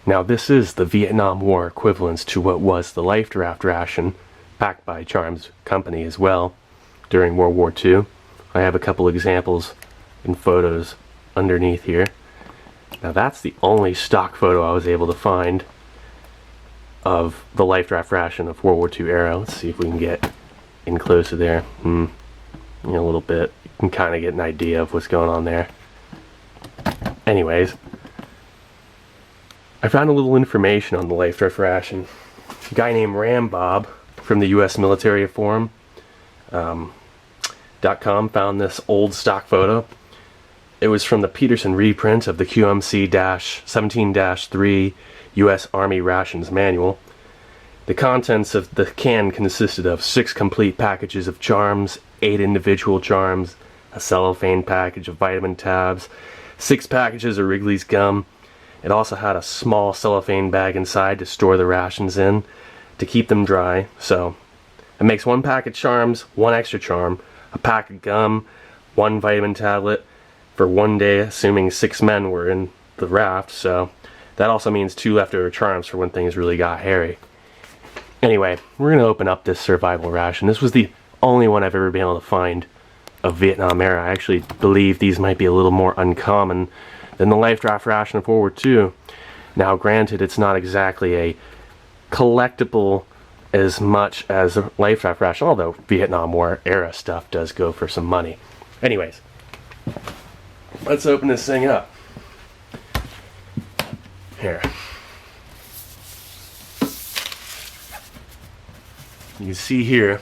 Now this is the Vietnam War equivalence to what was the life draft ration, packed by Charms Company as well, during World War II. I have a couple examples and photos underneath here. Now that's the only stock photo I was able to find of the life draft ration of World War II era. Let's see if we can get in closer there. A little bit. You can kind of get an idea of what's going on there. Anyways, I found a little information on the life draft ration. A guy named Rambob from the U.S. Military Forum .com found this old stock photo. It was from the Peterson reprint of the QMC-17-3 U.S. Army Rations Manual. The contents of the can consisted of 6 complete packages of charms, 8 individual charms, a cellophane package of vitamin tabs, 6 packages of Wrigley's gum. It also had a small cellophane bag inside to store the rations in, to keep them dry. So it makes 1 pack of charms, 1 extra charm, a pack of gum, 1 vitamin tablet for 1 day, assuming 6 men were in the raft. So that also means 2 leftover charms for when things really got hairy. Anyway, we're going to open up this survival ration. This was the only one I've ever been able to find of Vietnam era. I actually believe these might be a little more uncommon than the life draft ration of World War II. Now granted, it's not exactly a collectible as much as a life draft ration, although Vietnam War era stuff does go for some money. Anyways, let's open this thing up. Here. You can see here,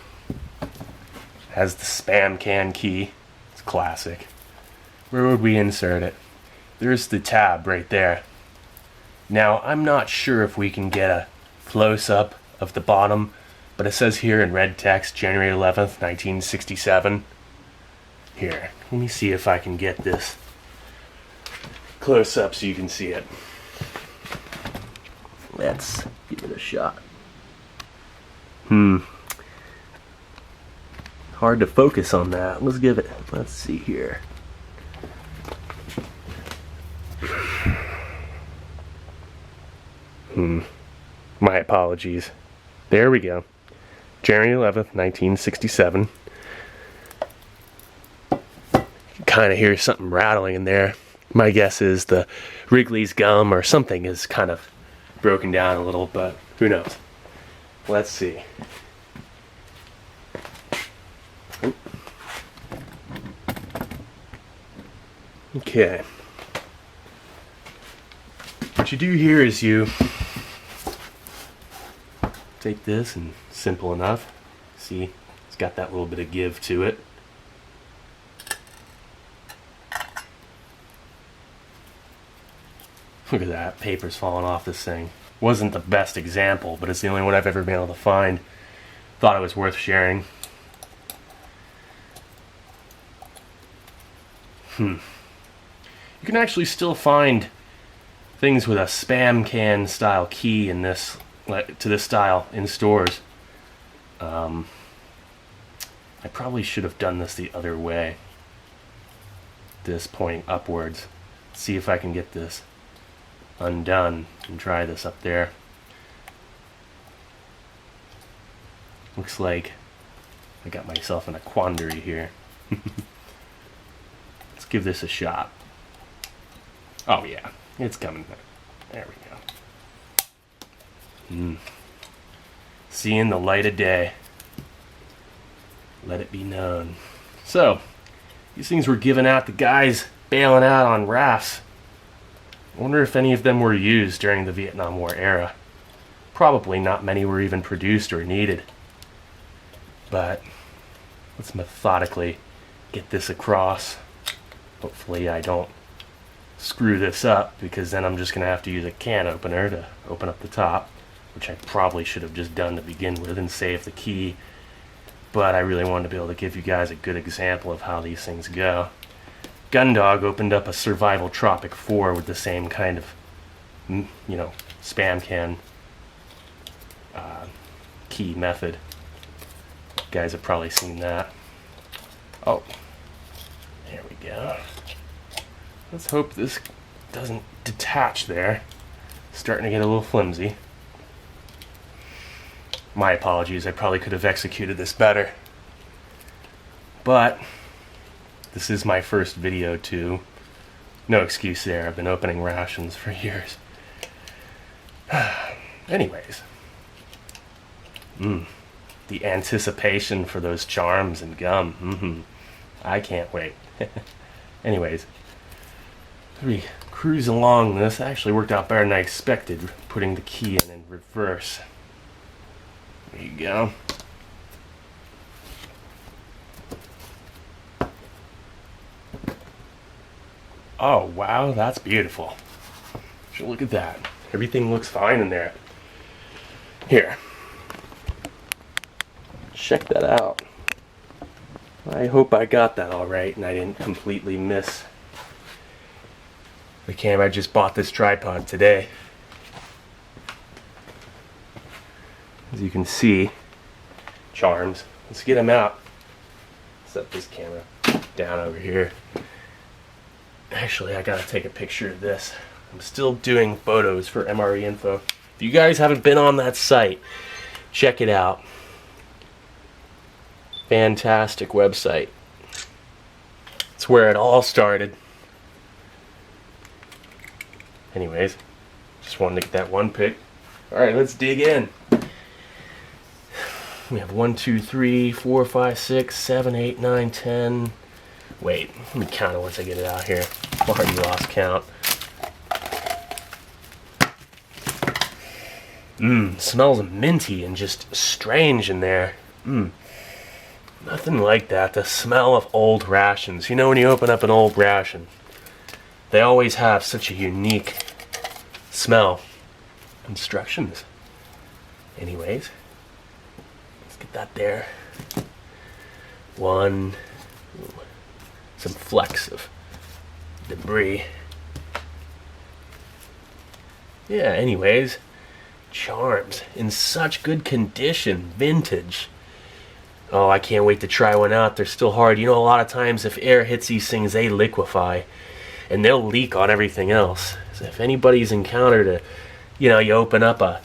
has the spam can key. It's classic. Where would we insert it? There's the tab right there. Now, I'm not sure if we can get a close-up of the bottom, but it says here in red text, January 11th, 1967. Here, let me see if I can get this close up so you can see it. Let's give it a shot. Hard to focus on that. Let's see here. My apologies. There we go. January 11th, 1967. Kind of hear something rattling in there. My guess is the Wrigley's gum or something is kind of broken down a little, but who knows. Let's see. Okay. What you do here is you take this, and simple enough. See, it's got that little bit of give to it. Look at that, paper's falling off this thing. Wasn't the best example, but it's the only one I've ever been able to find. Thought it was worth sharing. You can actually still find things with a spam can style key in this, to this style in stores. I probably should have done this the other way. This pointing upwards. See if I can get this undone and try this up there. Looks like I got myself in a quandary here. Let's give this a shot. Oh yeah, it's coming. There we go. Seeing the light of day. Let it be known. So, these things were given out to guys bailing out on rafts. I wonder if any of them were used during the Vietnam War era. Probably not many were even produced or needed. But let's methodically get this across. Hopefully I don't screw this up, because then I'm just going to have to use a can opener to open up the top, which I probably should have just done to begin with and save the key. But I really wanted to be able to give you guys a good example of how these things go. Gundog opened up a Survival Tropic 4 with the same kind of, spam can key method. You guys have probably seen that. Oh, there we go. Let's hope this doesn't detach there. Starting to get a little flimsy. My apologies, I probably could have executed this better. But this is my first video too. No excuse there, I've been opening rations for years. Anyways. The anticipation for those charms and gum. I can't wait. Anyways. We cruise along this. Actually worked out better than I expected, putting the key in reverse. There you go. Oh wow, that's beautiful. So look at that. Everything looks fine in there. Here. Check that out. I hope I got that all right and I didn't completely miss the camera. I just bought this tripod today. As you can see, charms. Let's get them out. Set this camera down over here. Actually, I gotta take a picture of this. I'm still doing photos for MREinfo. If you guys haven't been on that site, check it out. Fantastic website. It's where it all started. Anyways, just wanted to get that one pic. Alright, let's dig in. We have 1, 2, 3, 4, 5, 6, 7, 8, 9, 10. Wait, let me count it once I get it out here. Already lost count. Smells minty and just strange in there. Nothing like that. The smell of old rations. You know when you open up an old ration, they always have such a unique smell. Instructions. Anyways, let's get that there. One. Ooh, some flecks of debris. Yeah, anyways. Charms. In such good condition. Vintage. Oh, I can't wait to try one out. They're still hard. You know, a lot of times if air hits these things, they liquefy. And they'll leak on everything else. So if anybody's encountered a, you open up a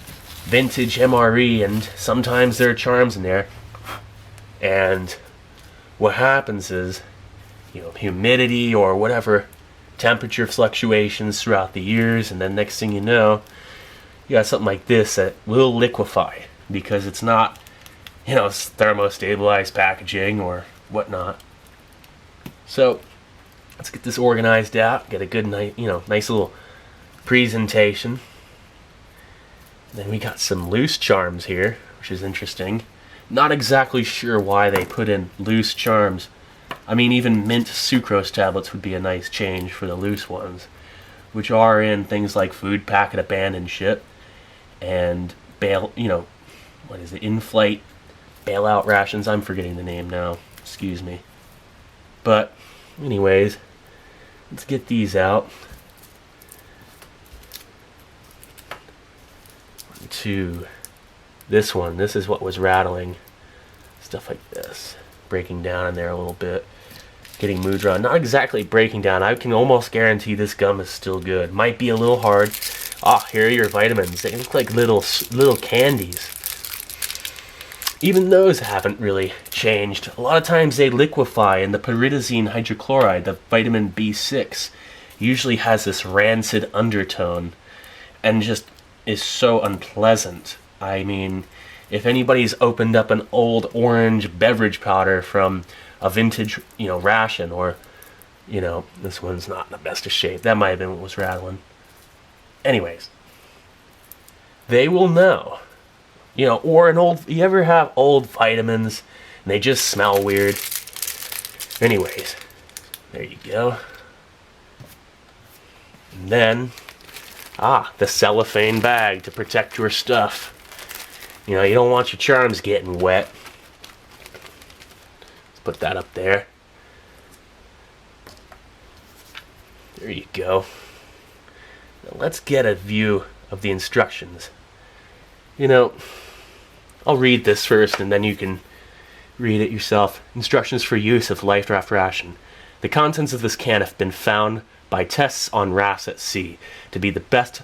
vintage MRE and sometimes there are charms in there. And what happens is, humidity or whatever, temperature fluctuations throughout the years. And then next thing you know, you got something like this that will liquefy because it's not, it's thermostabilized packaging or whatnot. So let's get this organized out, get a good nice little presentation. Then we got some loose charms here, which is interesting. Not exactly sure why they put in loose charms. I mean, even mint sucrose tablets would be a nice change for the loose ones, which are in things like food packet abandoned ship and in-flight bailout rations. I'm forgetting the name now. Excuse me. But anyways, let's get these out. 1, 2. This one. This is what was rattling. Stuff like this. Breaking down in there a little bit. Getting mood drawn. Not exactly breaking down. I can almost guarantee this gum is still good. Might be a little hard. Here are your vitamins. They look like little candies. Even those haven't really changed. A lot of times they liquefy, and the pyridazine hydrochloride, the vitamin B6, usually has this rancid undertone and just is so unpleasant. I mean, if anybody's opened up an old orange beverage powder from a vintage, ration, or, this one's not in the best of shape. That might have been what was rattling. Anyways, they will know. Or you ever have old vitamins and they just smell weird? Anyways, there you go. And then, the cellophane bag to protect your stuff. You don't want your charms getting wet. Let's put that up there. There you go. Now let's get a view of the instructions. I'll read this first and then you can read it yourself. Instructions for use of life raft ration. The contents of this can have been found by tests on rafts at sea to be the best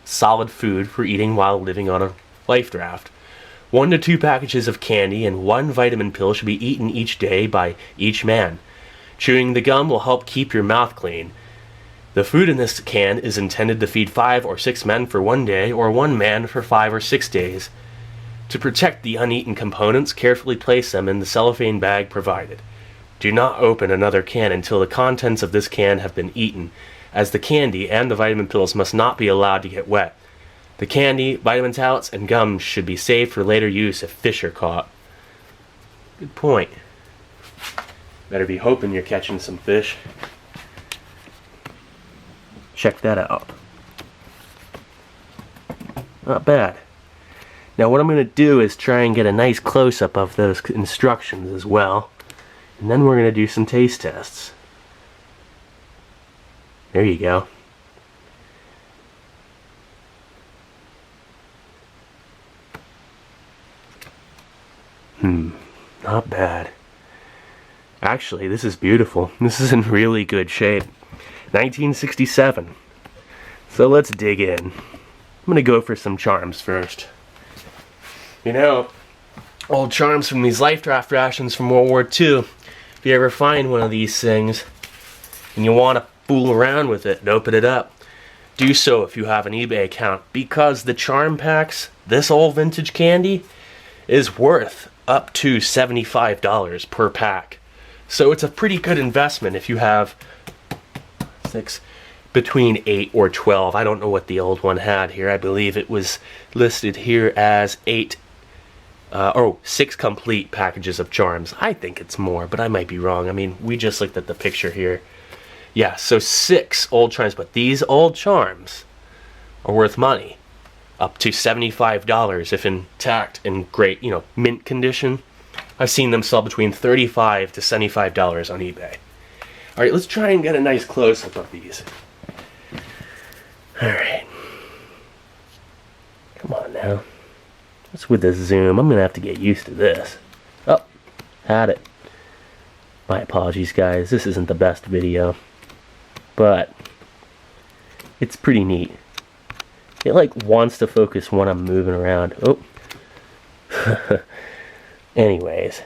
solid food for eating while living on a life raft. 1 to 2 packages of candy and 1 vitamin pill should be eaten each day by each man. Chewing the gum will help keep your mouth clean. The food in this can is intended to feed 5 or 6 men for 1 day or 1 man for 5 or 6 days. To protect the uneaten components, carefully place them in the cellophane bag provided. Do not open another can until the contents of this can have been eaten, as the candy and the vitamin pills must not be allowed to get wet. The candy, vitamin tablets, and gum should be saved for later use if fish are caught. Good point. Better be hoping you're catching some fish. Check that out. Not bad. Now what I'm going to do is try and get a nice close-up of those instructions as well. And then we're going to do some taste tests. There you go. Not bad. Actually, this is beautiful. This is in really good shape. 1967. So let's dig in. I'm gonna go for some charms first. You know, old charms from these life raft rations from World War II. If you ever find one of these things and you want to fool around with it and open it up, do so if you have an eBay account, because the charm packs, this old vintage candy, is worth up to $75 per pack. So it's a pretty good investment if you have between 8 or 12. I don't know what the old one had here. I believe it was listed here as 6 complete packages of charms. I think it's more, but I might be wrong. I mean, we just looked at the picture here. Yeah, so 6 old charms, but these old charms are worth money. Up to $75 if intact and great, mint condition. I've seen them sell between $35 to $75 on eBay. Alright, let's try and get a nice close-up of these. Alright. Come on now. What's with the zoom? I'm going to have to get used to this. Oh, had it. My apologies, guys. This isn't the best video. But it's pretty neat. It wants to focus when I'm moving around. Oh. Anyways.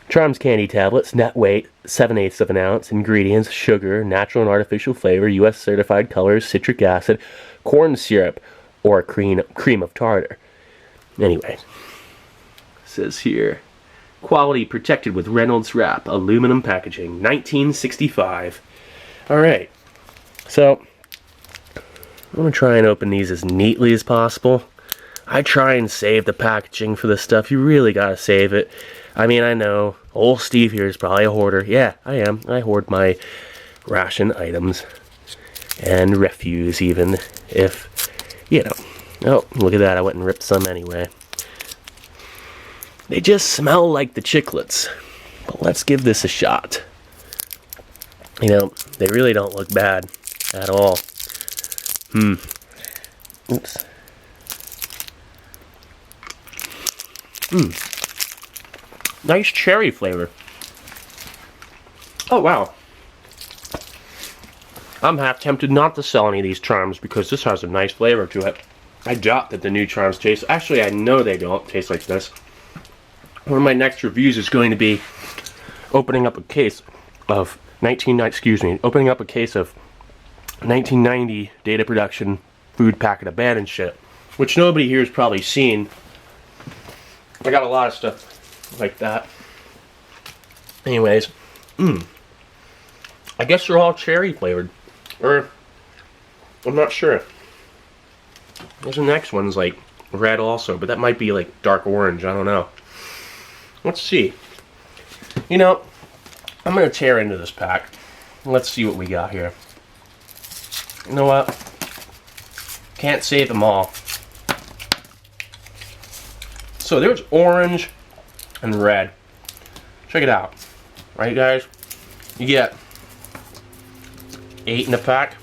Charms candy tablets, net weight, 7/8 of an ounce. Ingredients, sugar, natural and artificial flavor, U.S. certified colors, citric acid, corn syrup, or cream of tartar. Anyways. It says here, quality protected with Reynolds wrap, aluminum packaging, 1965. Alright. So, I'm going to try and open these as neatly as possible. I try and save the packaging for this stuff. You really got to save it. I mean, I know old Steve here is probably a hoarder. Yeah, I am. I hoard my ration items and refuse even if, oh, look at that. I went and ripped some anyway. They just smell like the chiclets. But let's give this a shot. They really don't look bad at all. Oops. Nice cherry flavor. Oh, wow. I'm half tempted not to sell any of these charms because this has a nice flavor to it. I doubt that the new charms taste... Actually, I know they don't taste like this. One of my next reviews is going to be opening up a case of 1990 data production food packet of bad and shit, which nobody here has probably seen. I got a lot of stuff like that. Anyways, I guess they're all cherry flavored, or I'm not sure. There's the next one's red also, but that might be dark orange. I don't know. Let's see. I'm gonna tear into this pack. Let's see what we got here. You know what? Can't save them all. So there's orange and red. Check it out. Right, guys? You get 8 in a pack.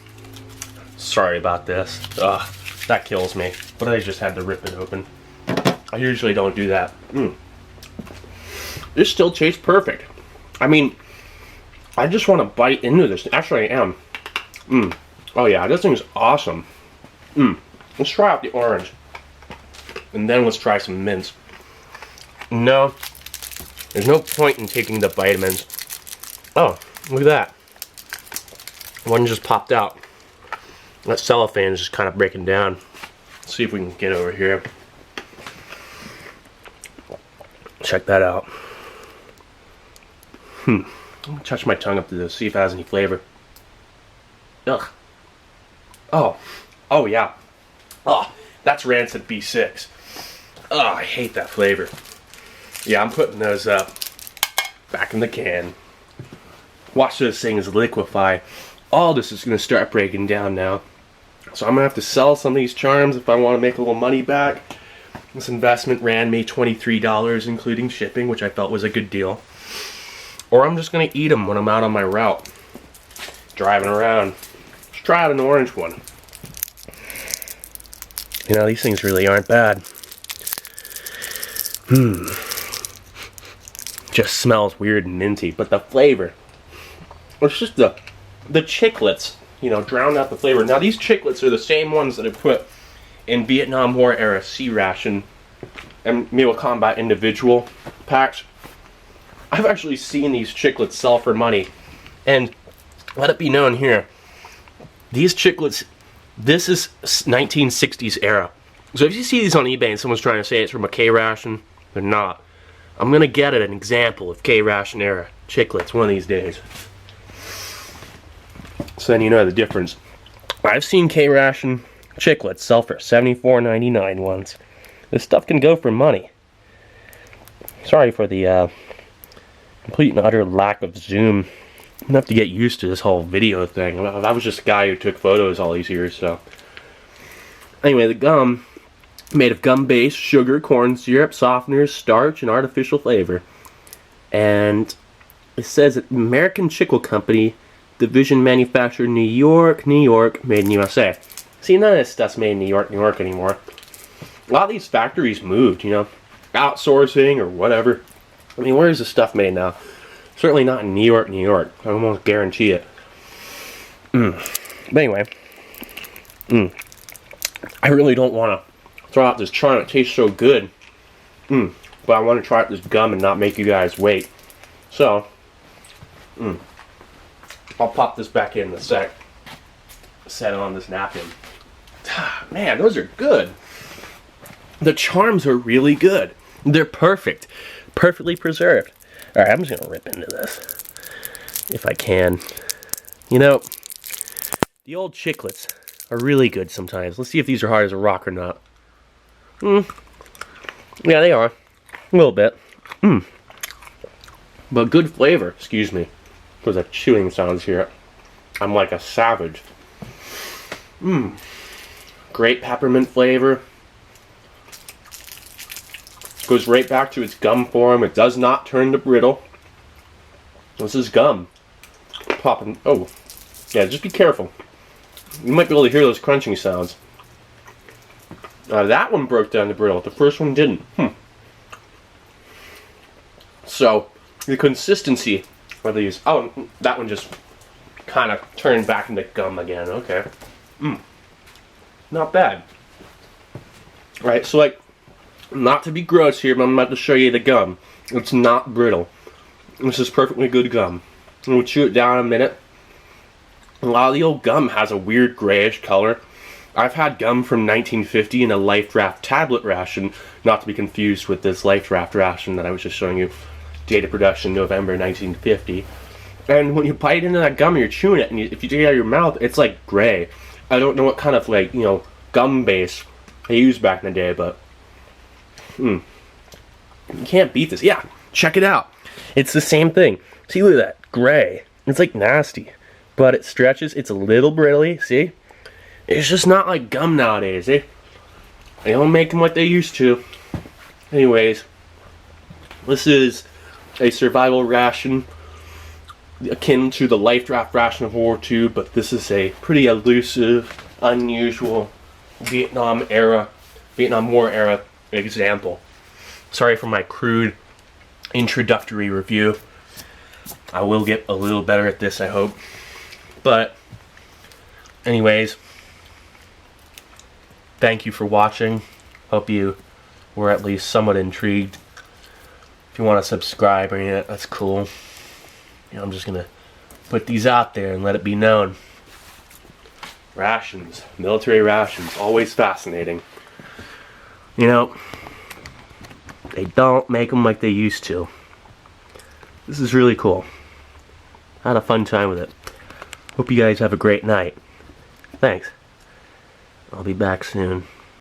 Sorry about this. Ugh, that kills me. But I just had to rip it open. I usually don't do that. This still tastes perfect. I mean, I just want to bite into this. Actually, I am. Oh yeah, this thing is awesome. Let's try out the orange. And then let's try some mints. No, there's no point in taking the vitamins. Oh, look at that. One just popped out. That cellophane is just kind of breaking down. Let's see if we can get over here. Check that out. I'm gonna touch my tongue up to this, see if it has any flavor. Ugh. Oh yeah. Oh, that's rancid B6. Oh, I hate that flavor. Yeah, I'm putting those up back in the can. Watch those things liquefy. All this is gonna start breaking down now. So I'm gonna have to sell some of these charms if I want to make a little money back. This investment ran me $23, including shipping, which I felt was a good deal. Or I'm just gonna eat them when I'm out on my route, driving around. Let's try out an orange one. You know, these things really aren't bad. Just smells weird and minty, but the flavor, it's just the chiclets, you know, drown out the flavor. Now these chiclets are the same ones that I put in Vietnam-Era Sea Ration and Meal Combat individual packs. I've actually seen these chiclets sell for money, and let it be known here, these chiclets, this is 1960s era. So if you see these on eBay and someone's trying to say it's from a K-Ration, they're not. I'm gonna get an example of K-Ration era chiclets one of these days. So then you know the difference. I've seen K-Ration chiclets sell for $74.99 once. This stuff can go for money. Sorry for the complete and utter lack of zoom. I'm gonna have to get used to this whole video thing. I was just a guy who took photos all these years, so. Anyway, the gum, made of gum base, sugar, corn syrup, softeners, starch, and artificial flavor. And it says that American Chicle Company, division manufactured New York, New York, made in USA. See, none of this stuff's made in New York, New York anymore. A lot of these factories moved, you know, outsourcing or whatever. I mean, where is this stuff made now? Certainly not in New York, New York. I almost guarantee it. But anyway, I really don't want to throw out this charm. It tastes so good. But I want to try out this gum and not make you guys wait. So, I'll pop this back in a sec. Set it on this napkin. Man, those are good. The charms are really good. They're perfect. Perfectly preserved. Alright, I'm just going to rip into this. If I can. You know, the old chiclets are really good sometimes. Let's see if these are hard as a rock or not. Yeah, they are. A little bit. But good flavor. Excuse me for the chewing sounds here. I'm like a savage. Great peppermint flavor. Goes right back to its gum form. It does not turn to brittle. This is gum. Popping. Oh. Yeah, just be careful. You might be able to hear those crunching sounds. That one broke down to brittle. The first one didn't. So, the consistency of these. Oh, that one just kind of turned back into gum again. Okay. Not bad. Alright, so like, not to be gross here, but I'm about to show you the gum. It's not brittle. This is perfectly good gum. And we'll chew it down in a minute. A lot of the old gum has a weird grayish color. I've had gum from 1950 in a Life Draft tablet ration, not to be confused with this Life Draft ration that I was just showing you. Date of production, November 1950. And when you bite into that gum, you're chewing it, and if you take it out of your mouth, it's like gray. I don't know what kind of, like, you know, gum base they used back in the day, but you can't beat this. Yeah, check it out. It's the same thing. See, look at that, gray. It's like nasty, but it stretches. It's a little brittly. See, it's just not like gum nowadays. They don't make them like they used to. Anyways, this is a survival ration akin to the Life Draft ration of World War II, but this is a pretty elusive, unusual Vietnam War era example. Sorry for my crude introductory review. I will get a little better at this, I hope. But anyways, thank you for watching. Hope you were at least somewhat intrigued. If you want to subscribe or anything, that's cool. You know, I'm just gonna put these out there and let it be known. Rations, military rations, always fascinating. You know, they don't make them like they used to. This is really cool. I had a fun time with it. Hope you guys have a great night. Thanks. I'll be back soon.